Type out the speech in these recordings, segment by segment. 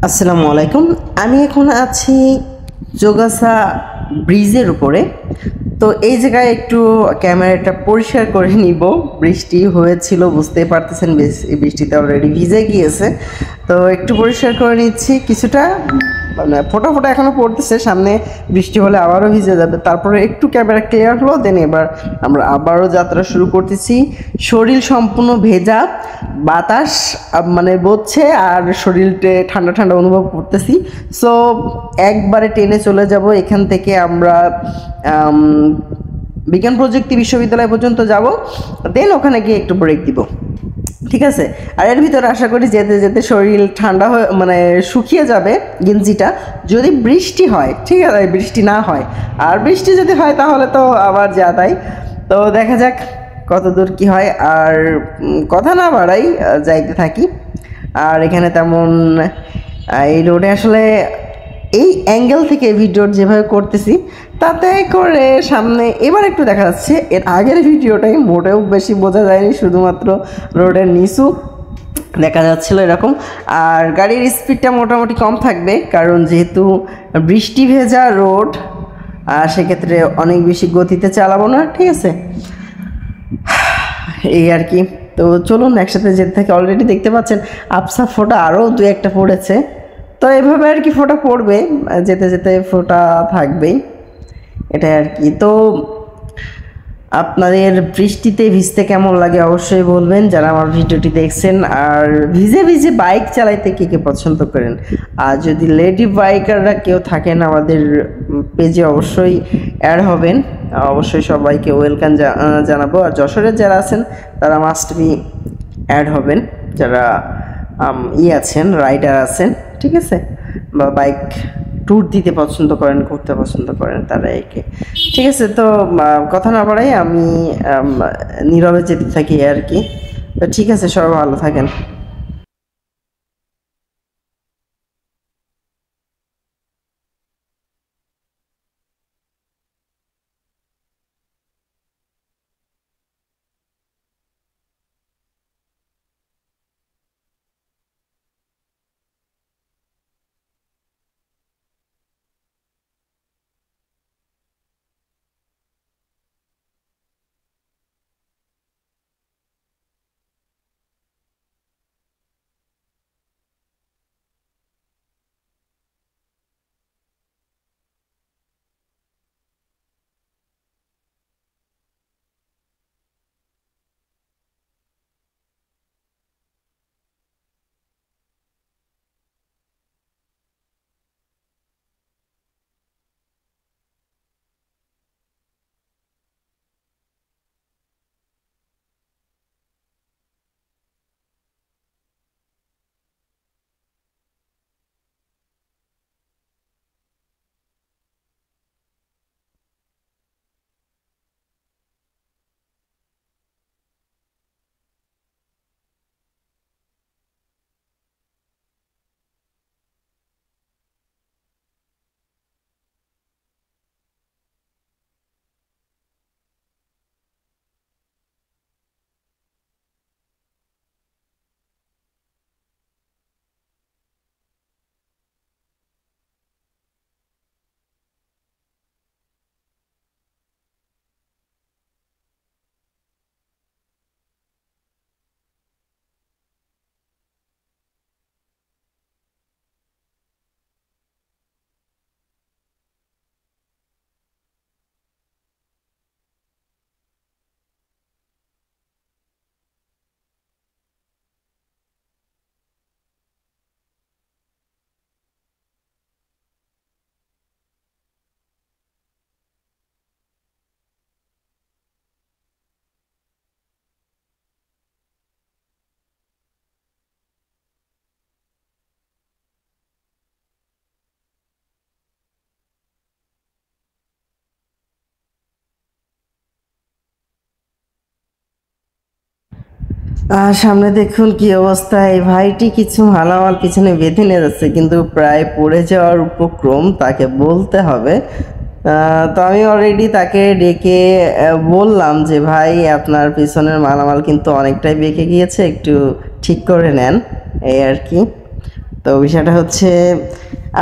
আসসালামু আলাইকুম। আমি এখন আছি যোগাসা ব্রিজের উপরে। তো এই জায়গায় একটু ক্যামেরাটা পরিষ্কার করে নিব। বৃষ্টি হয়েছিল, বুঝতেই পারতেছেন, বৃষ্টিতে অলরেডি ভিজে গিয়েছে। তো একটু পরিষ্কার করে নিচ্ছি। কিছুটা মানে ফোটা ফোটা এখনও পড়তেছে, সামনে বৃষ্টি হলে আবারও ভিজে যাবে। তারপরে একটু ক্যামেরা ক্লিয়ার হলো, দেন এবার আমরা আবারও যাত্রা শুরু করতেছি। শরীর সম্পূর্ণ ভেজা, বাতাস মানে বলছে আর শরীরটা ঠান্ডা ঠান্ডা অনুভব করতেছি। সো একবারে ট্রেনে চলে যাব এখান থেকে। আমরা বিজ্ঞান প্রযুক্তি বিশ্ববিদ্যালয় পর্যন্ত যাব, দেন ওখানে গিয়ে একটু ব্রেক দিব, ঠিক আছে? আর এর ভিতরে আশা করি যেতে যেতে শরীর ঠান্ডা হয়ে মানে শুকিয়ে যাবে গেঞ্জিটা, যদি বৃষ্টি হয়, ঠিক আছে? বৃষ্টি না হয়, আর বৃষ্টি যদি হয় তাহলে তো আবার যা তাই। তো দেখা যাক কত দূর কী হয়। আর কথা না বাড়াই, যাইতে থাকি। আর এখানে তেমন এই রোডে আসলে এই অ্যাঙ্গেল থেকে ভিডিওর যেভাবে করতেছি তাতে করে সামনে এবার একটু দেখা যাচ্ছে। এর আগের ভিডিওটাই মোটেও বেশি বোঝা যায়নি, শুধুমাত্র রোডের নিচু দেখা যাচ্ছিল এরকম। আর গাড়ির স্পিডটা মোটামুটি কম থাকবে, কারণ যেহেতু বৃষ্টি ভেজা রোড, আর সেক্ষেত্রে অনেক বেশি গতিতে চালাবো না, ঠিক আছে? এই আর কি। তো চলুন একসাথে যেতে থাকি। অলরেডি দেখতে পাচ্ছেন আপসা ফোঁটা আরও দু একটা পড়েছে। তো এভাবে আর কি ফোঁটা পড়বে, যেতে যেতে ফোঁটা থাকবেই, এটাই আর কি। তো আপনাদের বৃষ্টিতে ভিজতে কেমন লাগে অবশ্যই বলবেন, যারা আমার ভিডিওটি দেখছেন। আর ভিজে ভিজে বাইক চালাইতে কে কে পছন্দ করেন? আর যদি লেডি বাইকাররা কেউ থাকেন আমাদের পেজে অবশ্যই অ্যাড হবেন। অবশ্যই সবাইকে ওয়েলকাম জানাবো। আর যশোরের যারা আছেন তারা মাস্ট বি অ্যাড হবেন, যারা আছেন, রাইডার আছেন, ঠিক আছে? বা বাইক ট্যুর দিতে পছন্দ করেন, ঘুরতে পছন্দ করেন, তারা একে, ঠিক আছে? তো কথা না বাড়াই আমি নীরবে যেতে থাকি আর কি। তো ঠিক আছে, সবাই ভালো থাকেন। আর সামনে দেখুন কি অবস্থা। এই ভাইটি কিছু মালামাল পিছনে বেঁধে নিয়ে যাচ্ছে, কিন্তু প্রায় পড়ে যাওয়ার উপক্রম, তাকে বলতে হবে। তো আমি অলরেডি তাকে ডেকে বললাম যে ভাই, আপনার পিছনের মালামাল কিন্তু অনেকটাই বেঁকে গিয়েছে, একটু ঠিক করে নেন, এই আর কি। তো বিষয়টা হচ্ছে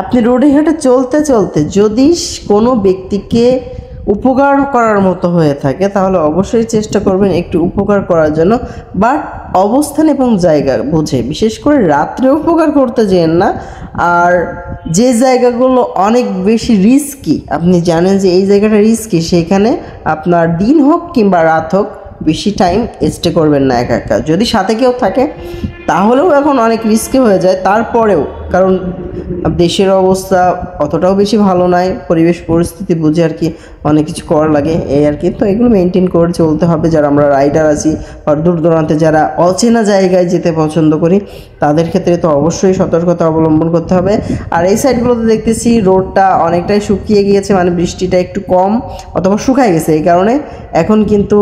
আপনি রোডে হেঁটে চলতে চলতে যদি কোনো ব্যক্তিকে উপকার করার মতো হয়ে থাকে তাহলে অবশ্যই চেষ্টা করবেন একটু উপকার করার জন্য, বাট অবস্থান এবং জায়গা বুঝে, বিশেষ করে রাত্রে উপকার করতে যেন না। আর যে জায়গাগুলো অনেক বেশি রিস্কি, আপনি জানেন যে এই জায়গাটা রিস্কি, সেখানে আপনার দিন হোক কিংবা রাত হোক বেশি টাইম স্টে করবেন না একা একা। যদি সাথে কেউ থাকে তাহলেও এখন অনেক রিস্কি হয়ে যায়, তারপরেও কারণ দেশের অবস্থা অতটাও বেশি ভালো নয়, পরিবেশ পরিস্থিতি বুঝে আর কি অনেক কিছু করা লাগে এই আর কি। তো এগুলো মেনটেন করে চলতে হবে যারা আমরা রাইডার আছি বা দূর দূরান্তে যারা অচেনা জায়গায় যেতে পছন্দ করি, তাদের ক্ষেত্রে তো অবশ্যই সতর্কতা অবলম্বন করতে হবে। আর এই সাইডগুলোতে দেখতেছি রোডটা অনেকটাই শুকিয়ে গিয়েছে, মানে বৃষ্টিটা একটু কম অথবা শুকায় গেছে, এই কারণে এখন কিন্তু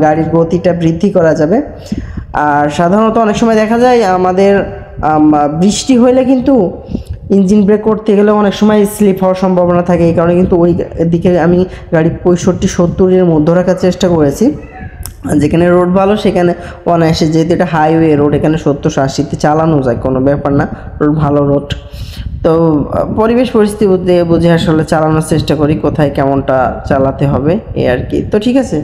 গাড়ির গতিটা বৃদ্ধি করা যাবে। আর সাধারণত অনেক সময় দেখা যায় আমাদের বৃষ্টি হলে কিন্তু ইঞ্জিন ব্রেক করতে গেলে অনেক সময় স্লিপ হওয়ার সম্ভাবনা থাকে, এই কারণে কিন্তু ওই দিকে আমি গাড়ি 65-70-এর মধ্যে রাখার চেষ্টা করেছি। যেখানে রোড ভালো সেখানে অনায়াসে, যেহেতু এটা হাইওয়ে রোড, এখানে 70-80-তে চালানো যায়, কোনো ব্যাপার না, রোড ভালো রোড। তো পরিবেশ পরিস্থিতি বুঝে আসলে চালানোর চেষ্টা করি, কোথায় কেমনটা চালাতে হবে এই আর কি। তো ঠিক আছে।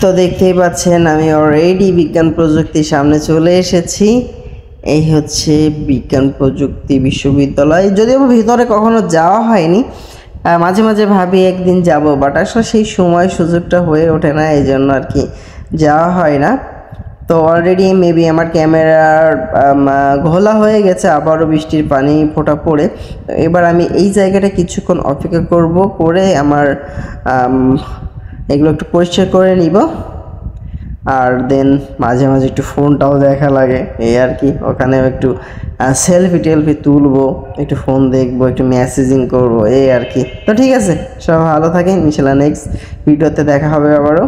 তো দেখতেই পাচ্ছেন আমি অলরেডি বিজ্ঞান প্রযুক্তির সামনে চলে এসেছি। এই হচ্ছে বিজ্ঞান প্রযুক্তি বিশ্ববিদ্যালয়, যদিও ভিতরে কখনো যাওয়া হয়নি, মাঝে মাঝে ভাবি একদিন যাব, বাট আসলে সেই সময় সুযোগটা হয়ে ওঠে না, এই জন্য আর কি যাওয়া হয় না। তো অলরেডি মেবি আমার ক্যামেরার ঘোলা হয়ে গেছে, আবারও বৃষ্টির পানি ফোঁটা পড়ে। এবার আমি এই জায়গাটা কিছুক্ষণ অপেক্ষা করব, করে আমার এগুলো একটু পরিষ্কার করে নিব, আর দেন মাঝে মাঝে একটু ফোনটাও দেখা লাগে, এই আর কি। ওখানেও একটু সেলফি টেলফি তুলবো, একটু ফোন দেখবো, একটু মেসেজিং করবো, এই আর কি। তো ঠিক আছে, সব ভালো থাকেন, ইনশাল্লাহ নেক্সট ভিডিওতে দেখা হবে আবারও।